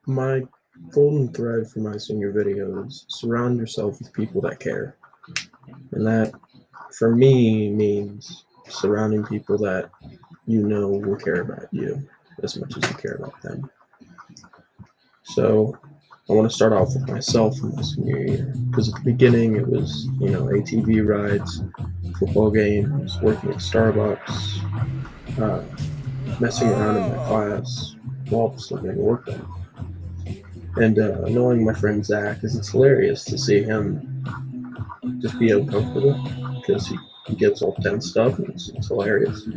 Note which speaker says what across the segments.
Speaker 1: My golden thread for my senior video is surround yourself with people that care. And that, for me, means surrounding people that you know will care about you as much as you care about them. So I want to start off with myself in my senior year because at the beginning it was, ATV rides, football games, working at Starbucks, uh, messing around in my class while still getting work done. And knowing my friend Zach, because it's hilarious to see him just be uncomfortable because he gets all tensed up and it's hilarious.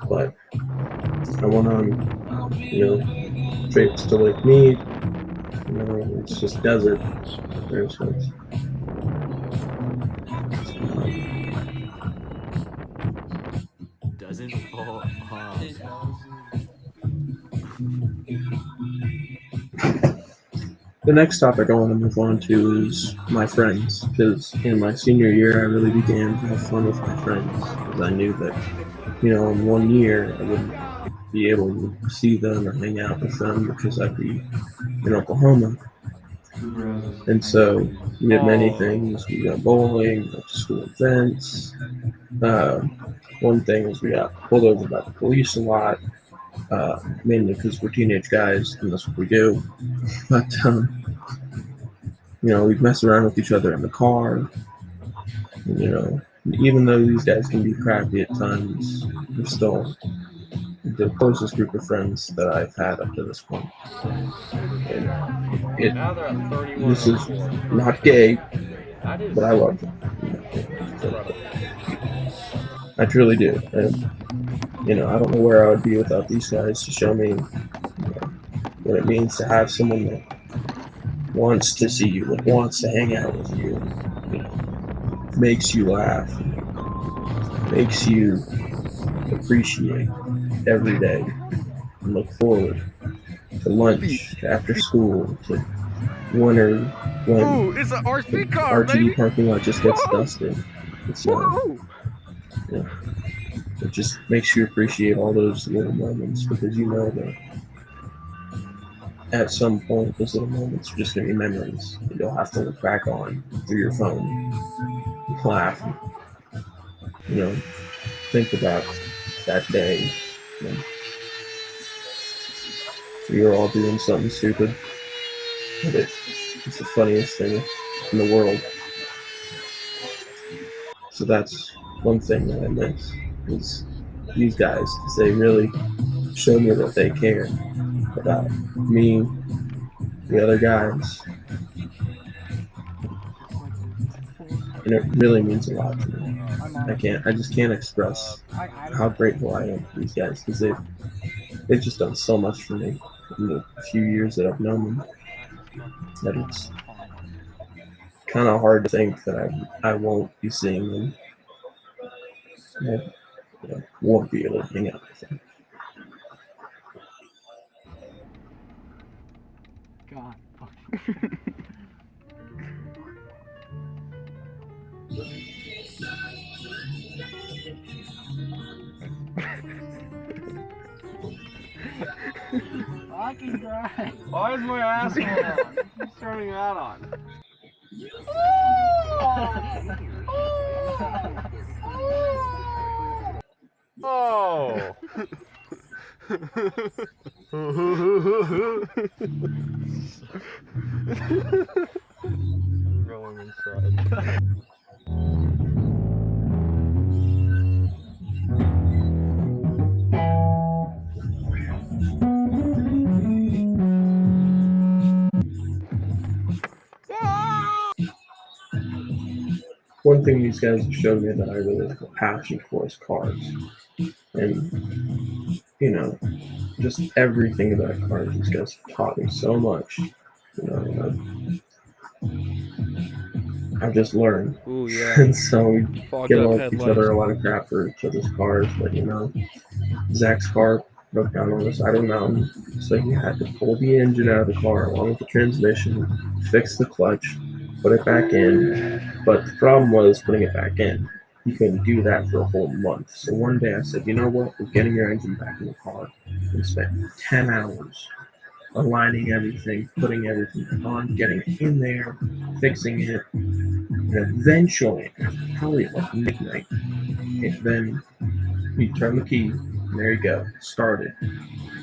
Speaker 1: But I went on, trips to Lake Mead, it's just desert. There's
Speaker 2: Doesn't fall off.
Speaker 1: The next topic I want to move on to is my friends, because in my senior year I really began to have fun with my friends, because I knew that, in 1 year I wouldn't be able to see them or hang out with them because I'd be in Oklahoma. And so we did many things. We got bowling, went to school events. Uh, One thing is we got pulled over by the police a lot, mainly because we're teenage guys and that's what we do. But we'd mess around with each other in the car. And, even though these guys can be crappy at times, they're still the closest group of friends that I've had up to this point. And it
Speaker 3: Now they're at 31
Speaker 1: this
Speaker 3: and
Speaker 1: is
Speaker 3: 04.
Speaker 1: not gay,
Speaker 3: That is.
Speaker 1: but I love them.
Speaker 3: Incredible.
Speaker 1: I truly do. And I don't know where I would be without these guys to show me what it means to have someone that wants to see you, that wants to hang out with you, makes you laugh, makes you appreciate every day and look forward to lunch, to after school, to winter when
Speaker 3: Ooh, it's an RC
Speaker 1: the
Speaker 3: car,
Speaker 1: RTD
Speaker 3: baby.
Speaker 1: parking lot just gets
Speaker 3: Whoa!
Speaker 1: dusted. It's
Speaker 3: Whoa!
Speaker 1: you know, it just makes you appreciate all those little moments because you know that at some point those little moments are just gonna be memories that you'll have to look back on through your phone, and laugh, and, think about that day when we were all doing something stupid. But it's the funniest thing in the world. So that's one thing that I miss is these guys because they really show me that they care about me, the other guys, and it really means a lot to me. I just can't express how grateful I am for these guys because they've just done so much for me in the few years that I've known them that it's kind of hard to think that I won't be seeing them. I won't be able to hang out with them.
Speaker 4: God. Fucking Christ.
Speaker 3: Why is my asshole on? Who's turning that on? Oh! I'm going inside.
Speaker 1: One thing these guys have shown me that I really have a passion for is cars. And, just everything about cars. These guys have taught me so much. I've just learned.
Speaker 3: Ooh, yeah.
Speaker 1: And so we
Speaker 3: Fogged
Speaker 1: give
Speaker 3: up
Speaker 1: each other
Speaker 3: headlights.
Speaker 1: a lot of crap for each other's cars. But, Zach's car broke down on the side of the mountain. So he had to pull the engine out of the car along with the transmission, fix the clutch, put it back in. But the problem was putting it back in. He couldn't do that for a whole month. So one day I said, you know what? We're getting your engine back in the car. We spent 10 hours aligning everything, putting everything on, getting in there, fixing it, and eventually, probably like midnight, then you turn the key, and there you go, started.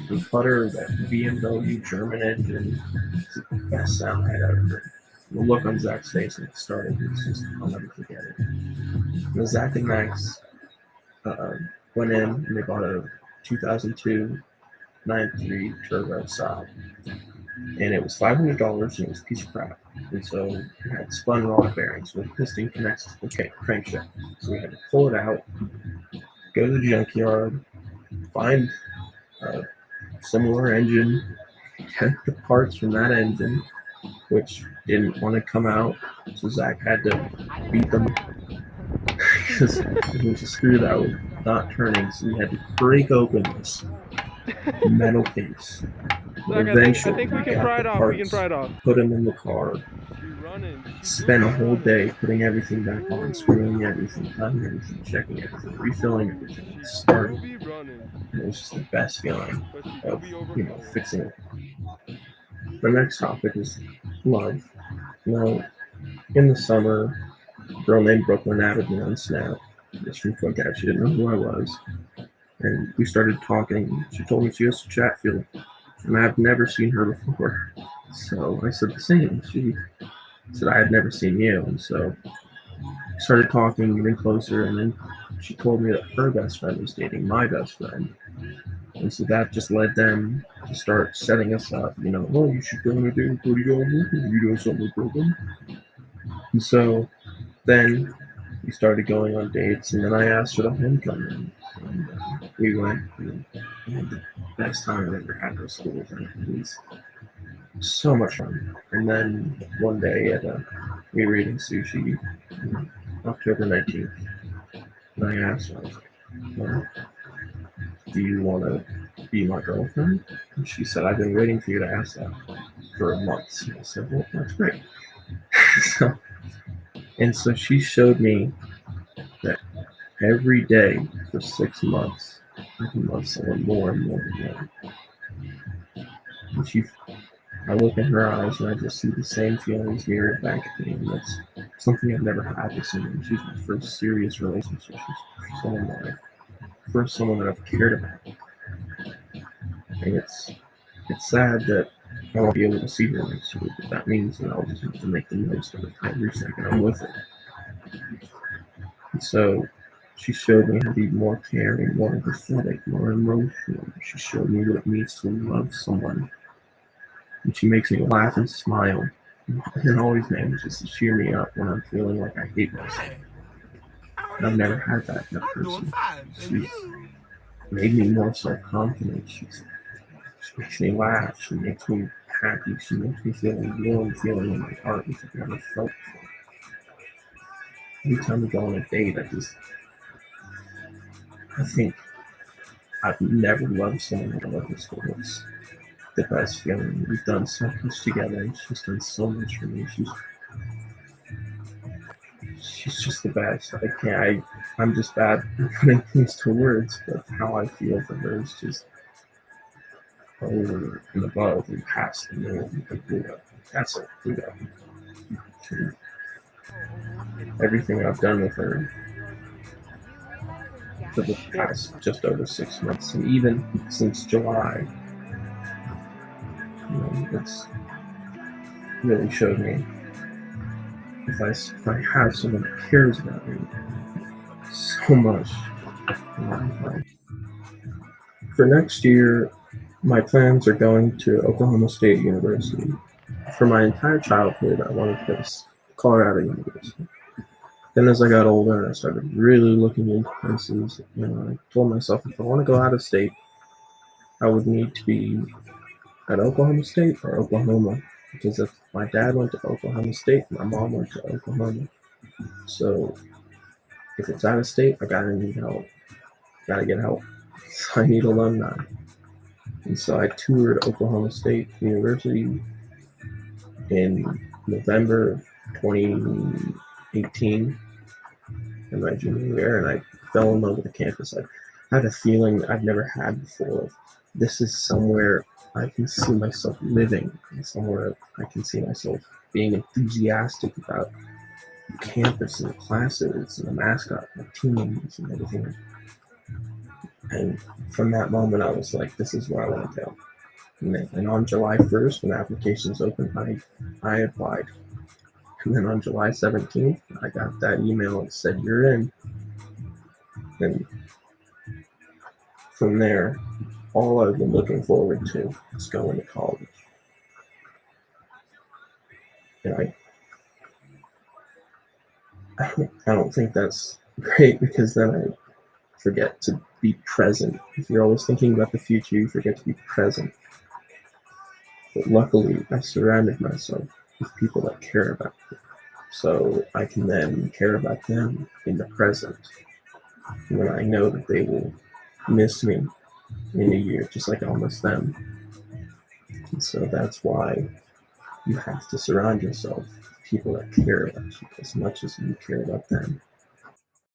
Speaker 1: The putter, that BMW German engine, it's the best sound I'd ever heard. The look on Zach's face when it started, it's just, I'll never forget it. And Zach and Max went in and they bought a 2002 9.3 Turbo Saab. And it was $500 and it was a piece of crap. And so we had spun rod bearings with piston connects to the crankshaft. So we had to pull it out, go to the junkyard, find a similar engine, get the parts from that engine, which didn't want to come out. So Zach had to beat them because it was a screw that was not turning. So we had to break open this metal case.
Speaker 3: Zach,
Speaker 1: Eventually,
Speaker 3: I think we can
Speaker 1: got
Speaker 3: pry
Speaker 1: the
Speaker 3: it off.
Speaker 1: parts,
Speaker 3: We can pry it off.
Speaker 1: put them in the car,
Speaker 3: She's running.
Speaker 1: spent a whole day putting everything back on, screwing everything, cutting everything, checking everything, refilling everything, starting.
Speaker 3: Be running.
Speaker 1: It was just the best feeling
Speaker 3: But she
Speaker 1: of,
Speaker 3: be over.
Speaker 1: fixing it. The next topic is love. Now, in the summer, a girl named Brooklyn added me on Snap. Just from Cookout. She didn't know who I was. And we started talking. She told me she goes to Chatfield. And I've never seen her before. So I said the same. She said I had never seen you. And so we started talking, getting closer. And then she told me that her best friend was dating my best friend. And so that just led them to start setting us up. Oh, you should go on a date with Cody Gallagher. You doing something with Brooklyn? And so then we started going on dates, and then I asked her to homecoming, and we went, and we had the best time I've ever had at our school. It was so much fun. And then one day we were eating sushi, October 19th, and I asked her, I was like, well, do you want to be my girlfriend? And she said, I've been waiting for you to ask that for months. And I said, well, that's great. So she showed me that every day for 6 months, I can love someone more and more and more. And I look in her eyes and I just see the same feelings mirrored back at me. And that's something I've never had with someone. She's my first serious relationship. She's someone that first someone that I've cared about. And it's sad that I won't be able to see her next week, but that means that I'll just have to make the most of it every second I'm with her. And so she showed me how to be more caring, more empathetic, more emotional. She showed me what it means to love someone. And she makes me laugh and smile, and always manages to cheer me up when I'm feeling like I hate myself. And I've never had that in a person. She's made me more self-confident. She makes me laugh. She makes me happy. She makes me feel a warm feeling in my heart which I've never felt before. Every time we go on a date, I think I've never loved someone like I love this girl. It's the best feeling. We've done so much together, and she's done so much for me. She's just the best. I'm just bad at putting things to words, but how I feel for her is just over and above and past the moon. That's it. Everything I've done with her for the past just over 6 months, and even since July, it's really showed me if I have someone that cares about me so much. For next year, my plans are going to Oklahoma State University. For my entire childhood, I wanted to go to Colorado University. Then as I got older, I started really looking into places. I told myself if I want to go out of state, I would need to be at Oklahoma State or Oklahoma. Because if my dad went to Oklahoma State, my mom went to Oklahoma. So if it's out of state, I gotta need help. Gotta get help. So I need alumni. And so I toured Oklahoma State University in November of 2018 in my junior year, and I fell in love with the campus. I had a feeling I've never had before. This is somewhere I can see myself living and somewhere I can see myself being enthusiastic about campus and the classes and the mascot and the teams and everything. And from that moment, I was like, this is where I want to go. And on July 1st, when the applications opened, I applied. And then on July 17th, I got that email that said, you're in. And from there, all I've been looking forward to is going to college. And I don't think that's great because then I forget to be present. If you're always thinking about the future, you forget to be present. But luckily, I surrounded myself with people that care about me. So I can then care about them in the present when I know that they will miss me in a year, just like I'll miss them. And so that's why you have to surround yourself with people that care about you as much as you care about them.